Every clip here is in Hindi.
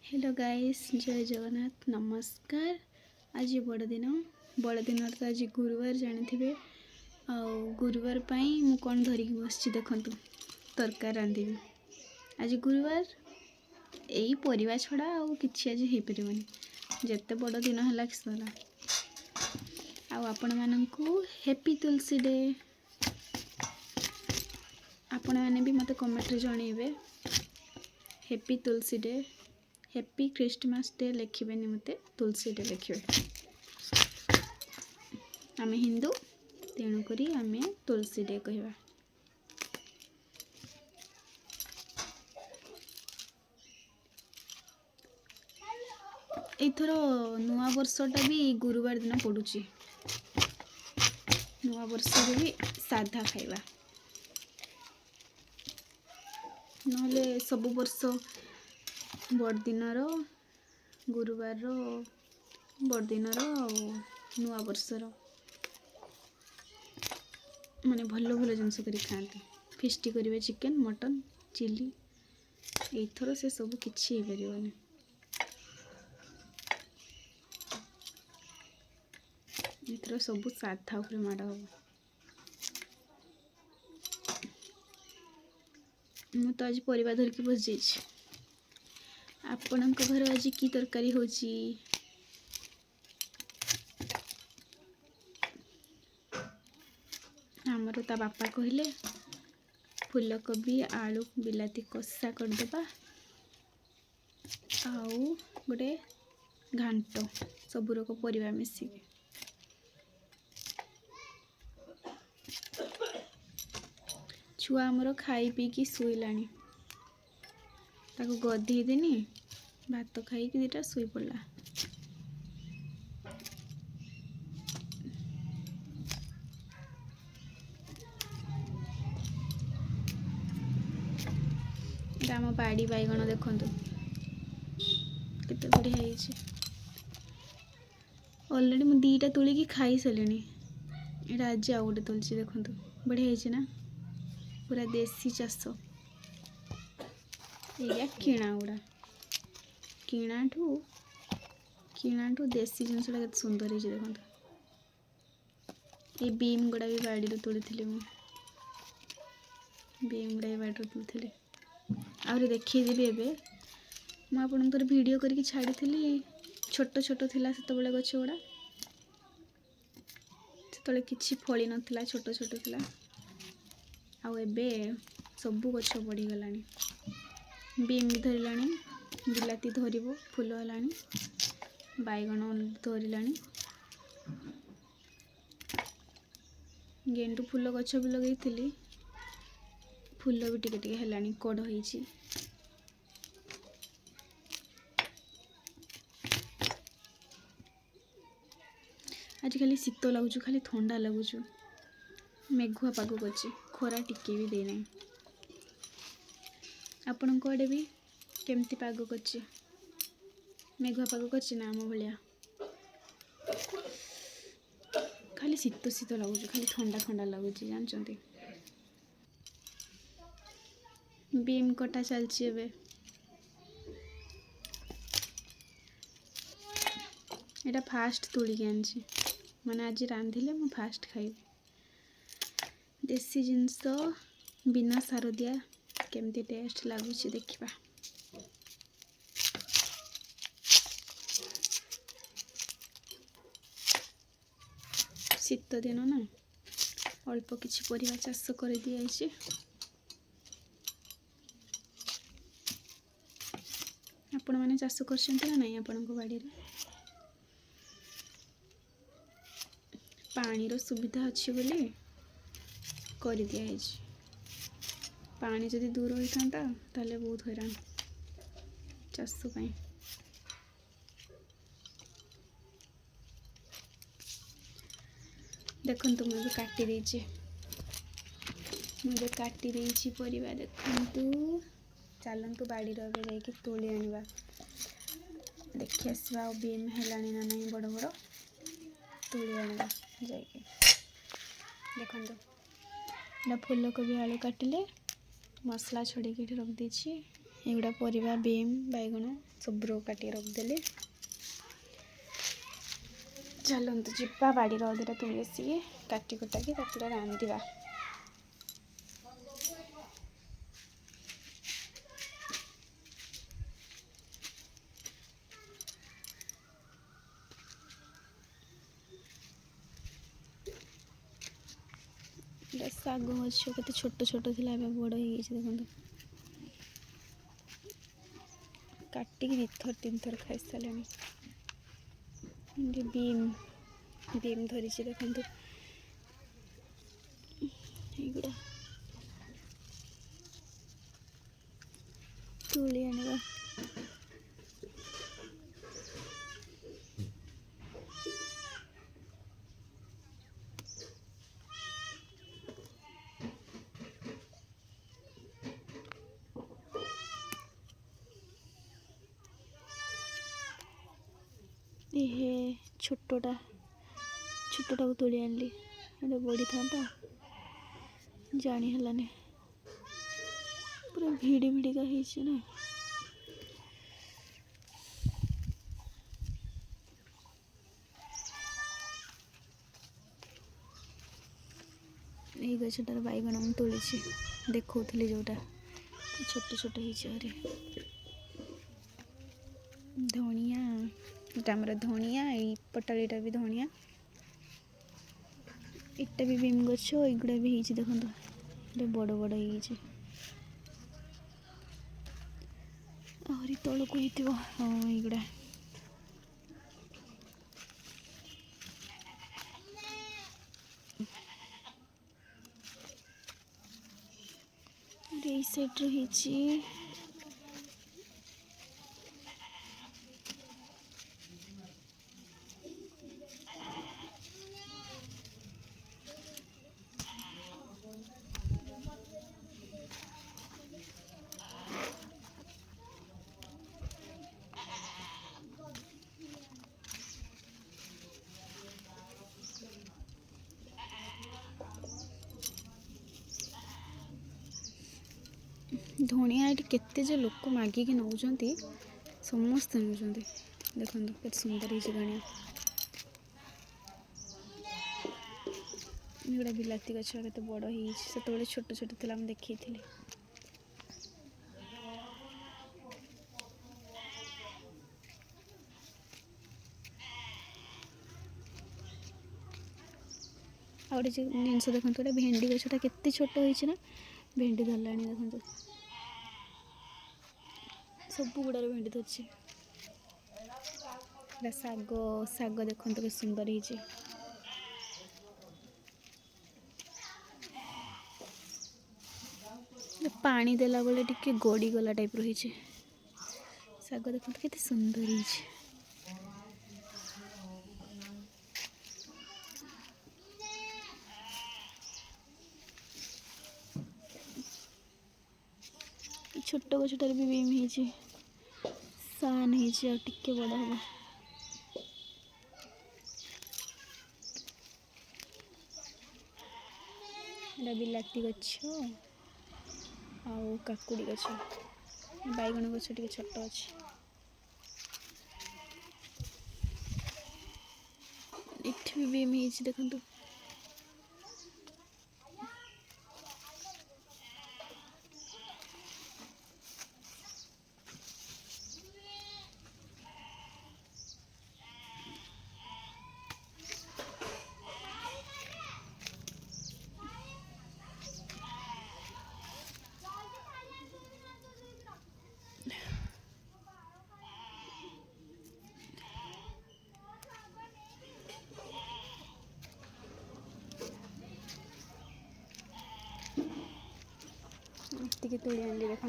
हेलो गाइस, जय जगन्नाथ, नमस्कार। आज बड़ दिन तो आज गुरुवार जानी आ गुरुवार पाई मु कौन धरिकी बस देखु तरकारी रांधि। आज गुरुवार यही परिवा छड़ा आज हो पारनि जिते बड़ दिन है सला। आपण मानू हैप्पी तुलसी डे। आपण मैंने भी मत कमेंट रे जनइबे हैप्पी तुलसी डे, हैप्पी क्रिसमस डे लिखिबेनि, मते तुलसी डे लिखिबे। आमे हिंदू तेणु करी आमे तुलसी डे कहवा। एथर नुआ वर्षटा भी गुरुवार दिन पड़ुची। नुआ वर्ष भी साधा खाइबा नहले सब वर्ष बड़दिनर गुरुवार बड़दिनर नुआ वर्षर माने भल भल जिनस कर खाते। फिस्ट करेंगे चिकेन मटन चिली। एथर से सब किछि पारनि। एथर सब साधा उपर माड़ हम। मु तो आज परिवा धरिकी बस जाइए। आपण घर आज की तरकारी होची? आमर ता बापा कहले फूलकोबी आलू बिलाती कषा करदेबा आउ गोटे घांट सबुरक परिवा मिसिकी। छुआ आमर खाई पीकी शुइलानी। ताको गधे देनी भात खाई दीटा शुई पड़ा। आम बाड़ी बैगण देखु केते बढ़िया है। ऑलरेडी मुझे दीटा तुलिकी खाई सारे। यहाँ आज आउ गोटे तुलसी देखु बढ़िया है ना। पूरा देसी चाष। या किणा गुड़ा किणाठू देसी जिनस सुंदर है। देखो ये बीम गुड़ा भी बाड़ी तोड़ी बीम गुड़ा भी बाड़ी तोड़ी आहरी देखदेवी। एवं मुझे वीडियो करके छाड़ी छोट छोट थिला सेतबेले गछ गुड़ा से किछि फली नथिला छोट छोट थिला। आउ एबे सबू गछ बढ़ी गलानी। बीम भी धरलानी बिलाती धरब फूल है बैगण धरलानी। गेंडू फूल गछ भी लगे फूल भी टिके टिके हेलानी कड़ होईची। आज खाली शीत लगुच खाली ठंडा लगुच। मेघुआ पाग कर खरा टिके भी देना। आपण आड़े भी केमती पाग कर मेघुआ पाग कर ना आम भाया खाली शीत शीत लगुच खाली ठंडा ठंडा लगुच जानते। बीम कटा चलची एबे। एटा फास्ट तोड़ी के आनची माने आज रांधिले मु फास्ट खाइबी। देसी जिनस बिना सार दिया केमती टेस्ट लगुच देखिबा। शीत दिन ना अल्प किछि परिवा चाष कर दिया। आपण मैंने चाष कर ना आपण बाड़ी रे पानी रो सुविधा अच्छी बोली कर दिया। पानी जदि दूर होता ताले बहुत हैरान चाष पाई। देखु मुझे काटी देची परिवा देखु। चलतु बाड़ी जाकि तोली आनिबा देखी आसवा बीम हेलानी ना नहीं बड़ बड़ तोली आनिबा जाकि। देखो फूलकोबी आलू काटिले मसला छड़ी रख देछि। एगुड़ा परिवा बीम बैगण सब काटी रखिदेली। चलतु जीवा बाड़ी अधीरा तुली आसिक काटी कुटाकी रांधिबा। शाग गछ के छोट छोट थी बड़ हो देखो काटिक दुथर तीन थर खाई सारे। बीम बीम धरी देखो युड़ा तुली आने ये छोटा को तुली आनली बढ़ी था जानी हलाने पूरा भिड़ी भिड़िका ना ये गछटार बैगण मुझे तुली देखी जोटा छोट छोट होरी धनिया आमर धनिया पटालीटा भी धनिया इटा भी बीम गछ युड़ा भी देखो बड़ बड़ आहरी तल को हाँ युड़ा साइड रही धनिया ये केते जे लोक मागिक नौकरी समस्त नौ देखो के सुंदर है धनिया गुड़ा बिलाती गछ के बड़ हो छोट छोट थी देखी थी आ गए जिनस देखो भेंडी गछटा के छोट होना भेंडी धरला देखो सब गुड़ार भेंडी धरछे साग साग देखो के सुंदर है पानी देला बेले टिके गड़ी गला टाइप रही साग देखो के सुंदर है छोट गछटार भी बीम हो सान हो टिके बड़ हम बिलाती गछ काकुड़ी गछ बैगण गछ टे छोट अच्छे इठ भी बीम हो देखो टी तुली आनली देखो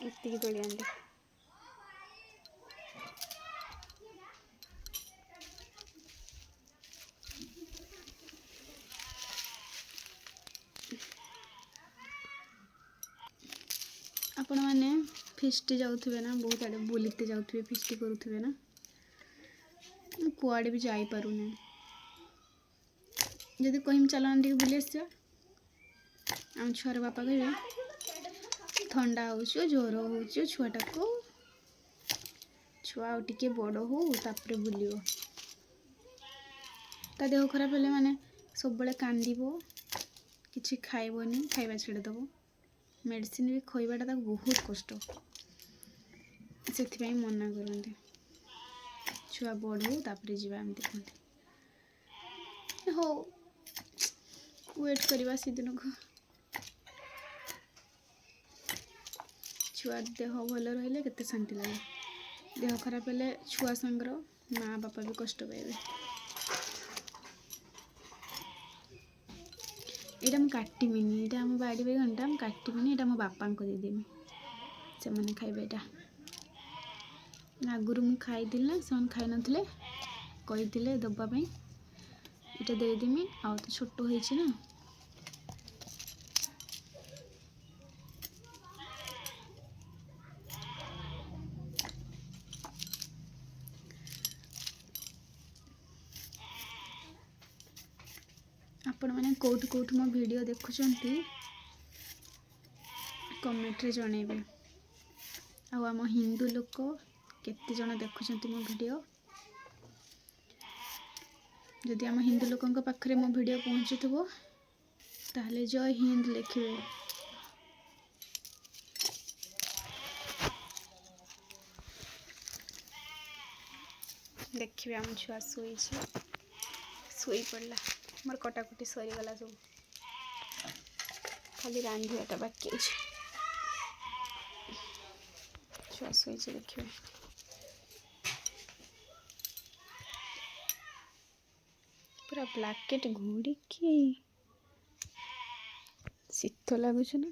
इतनी तुली आनली आपण मैंने ଫିଷ୍ଟି ଯାଉଥିବେ ନା, ବହୁତ ଆଡ଼େ ବୁଲିତେ ଯାଉଥିବେ, ଫିଷ୍ଟି କରୁଥିବେ ନା। ମୁଁ କୁଆଡ଼େ ବି ଯାଇପାରୁନି। ଯଦି କହିମି ଚାଲ ଟିକେ ବୁଲି ଆସିବା, ଆମ ଛୁଆର ବାପା କହିବେ ଥଣ୍ଡା ହେଉଛି, ଜ୍ୱର ହେଉଛି ଛୁଆଟାକୁ, ଛୁଆ ଆଉ ଟିକେ ବଡ଼ ହଉ ତାପରେ ବୁଲିବ। ତା ଦେହ ଖରାପ ହେଲେ ମାନେ ସବୁବେଳେ କାନ୍ଦିବ, କିଛି ଖାଇବନି, ଖାଇବା ଛାଡ଼ିଦେବ। ମେଡ଼ିସିନ ବି ଖୋଇବାଟା ତାକୁ ବହୁତ କଷ୍ଟ, ସେଥିପାଇଁ ମନା କରନ୍ତି। ଛୁଆ ବଡ଼ ହଉ ତାପରେ ଯିବା ଏମିତି କୁହନ୍ତି। ହଉ ୱେଟ୍ କରିବା ସେଦିନକୁ। ଛୁଆ ଦେହ ଭଲ ରହିଲେ କେତେ ଶାନ୍ତି ଲାଗେ। ଦେହ ଖରାପ ହେଲେ ଛୁଆ ସାଙ୍ଗର ମା ବାପା ବି କଷ୍ଟ ପାଇବେ। ଏଇଟା ମୁଁ କାଟିବିନି, ଏଇଟା ଆମ ବାଡ଼ି ବାଇଗଣଟା ମୁଁ କାଟିବିନି, ଏଇଟା ମୋ ବାପାଙ୍କୁ ଦେଇଦେବି, ସେମାନେ ଖାଇବେ। ଏଇଟା ଆଗରୁ ମୁଁ ଖାଇଥିଲି ନା, ସେମାନେ ଖାଇନଥିଲେ, କହିଥିଲେ ଦେବା ପାଇଁ, ଏଇଟା ଦେଇଦେମି। ଆଉ ତ ଛୋଟ ହେଇଛି ନା। ଆପଣମାନେ କେଉଁଠୁ ମୋ ଭିଡ଼ିଓ ଦେଖୁଛନ୍ତି କମେଣ୍ଟରେ ଜଣେଇବେ। ଆଉ ଆମ ହିନ୍ଦୁ ଲୋକ କେତେ ଜଣ ଦେଖୁଛନ୍ତି ମୋ ଭିଡ଼ିଓ। ଯଦି ଆମ ହିନ୍ଦୁ ଲୋକଙ୍କ ପାଖରେ ମୋ ଭିଡ଼ିଓ ପହଞ୍ଚୁଥିବ ତାହେଲେ ଜୟ ହିନ୍ଦ ଲେଖିବେ। ଦେଖିବେ ଆମ ଛୁଆ ଶୋଇ ପଡ଼ିଲା। ମୋର କଟାକଟି ସରିଗଲା ସବୁ, ଖାଲି ରାନ୍ଧିବାଟା ବାକି ଅଛି। ଛୁଆ ଶୋଇଛି, ଦେଖିବେ। ପୁରା ବ୍ଲାଙ୍କେଟ୍ ଘୋଡ଼ିକି ଶୀତ ଲାଗୁଛି ନା,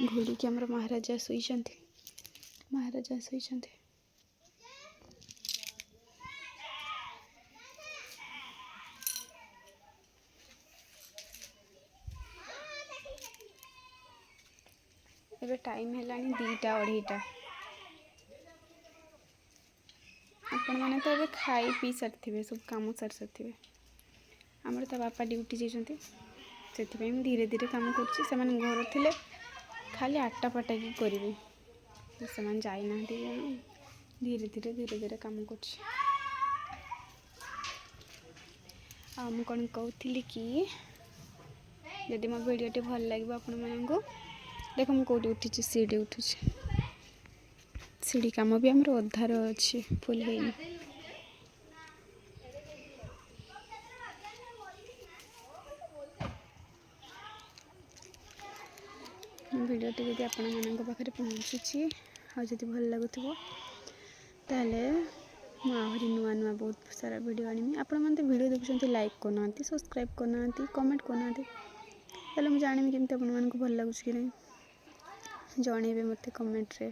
ଘୋଡ଼ିକି ଆମର ମହାରାଜା ଶୋଇଛନ୍ତି। ଏବେ ଟାଇମ୍ ହେଲାଣି 2ଟା 2:30। ଆପଣମାନେ ତ ଏବେ ଖାଇ ପିଇ ସାରିଥିବେ, ସବୁ କାମ ସାରିଥିବେ। ଆମର ତା ବାପା ଡ୍ୟୁଟି ଯାଇଛନ୍ତି, ସେଥିପାଇଁ ମୁଁ ଧୀରେ ଧୀରେ କାମ କରୁଛି। ସେମାନେ ଘର ଥିଲେ ଖାଲି ଆଟା ପାଟାକି କରିବେ, ସେମାନେ ଯାଇନାହାନ୍ତି, ଧୀରେ ଧୀରେ କାମ କରୁଛି। ଆଉ ମୁଁ କ'ଣ କହୁଥିଲି କି, ଯଦି ମୋ ଭିଡ଼ିଓଟି ଭଲ ଲାଗିବ ଆପଣମାନଙ୍କୁ, ଦେଖ ମୁଁ କେଉଁଠି ଉଠିଛି, ସିଡ଼ି ଉଠୁଛି। ସିଡ଼ି କାମ ବି ଆମର ଅଧାର ଅଛି, ଫୁଲ୍ ହେଇନି। ଭିଡ଼ିଓଟି ଯଦି ଆପଣମାନଙ୍କ ପାଖରେ ପହଞ୍ଚୁଛି ଆଉ ଯଦି ଭଲ ଲାଗୁଥିବ ତାହେଲେ ମୁଁ ଆହୁରି ନୂଆ ବହୁତ ସାରା ଭିଡ଼ିଓ ଆଣିବି। ଆପଣମାନେ ତ ଭିଡ଼ିଓ ଦେଖୁଛନ୍ତି, ଲାଇକ୍ କରୁନାହାନ୍ତି, ସବସ୍କ୍ରାଇବ୍ କରୁନାହାନ୍ତି, କମେଣ୍ଟ କରୁନାହାନ୍ତି, ତାହେଲେ ମୁଁ ଜାଣିବି କେମିତି ଆପଣମାନଙ୍କୁ ଭଲ ଲାଗୁଛି କି ନାହିଁ। ଜଣେଇବେ ମୋତେ କମେଣ୍ଟରେ,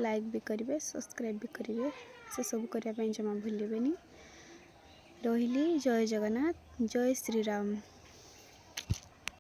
ଲାଇକ୍ ବି କରିବେ, ସବସ୍କ୍ରାଇବ୍ ବି କରିବେ, ସେସବୁ କରିବା ପାଇଁ ଜମା ଭୁଲିବେନି। ରହିଲି, ଜୟ ଜଗନ୍ନାଥ, ଜୟ ଶ୍ରୀରାମ।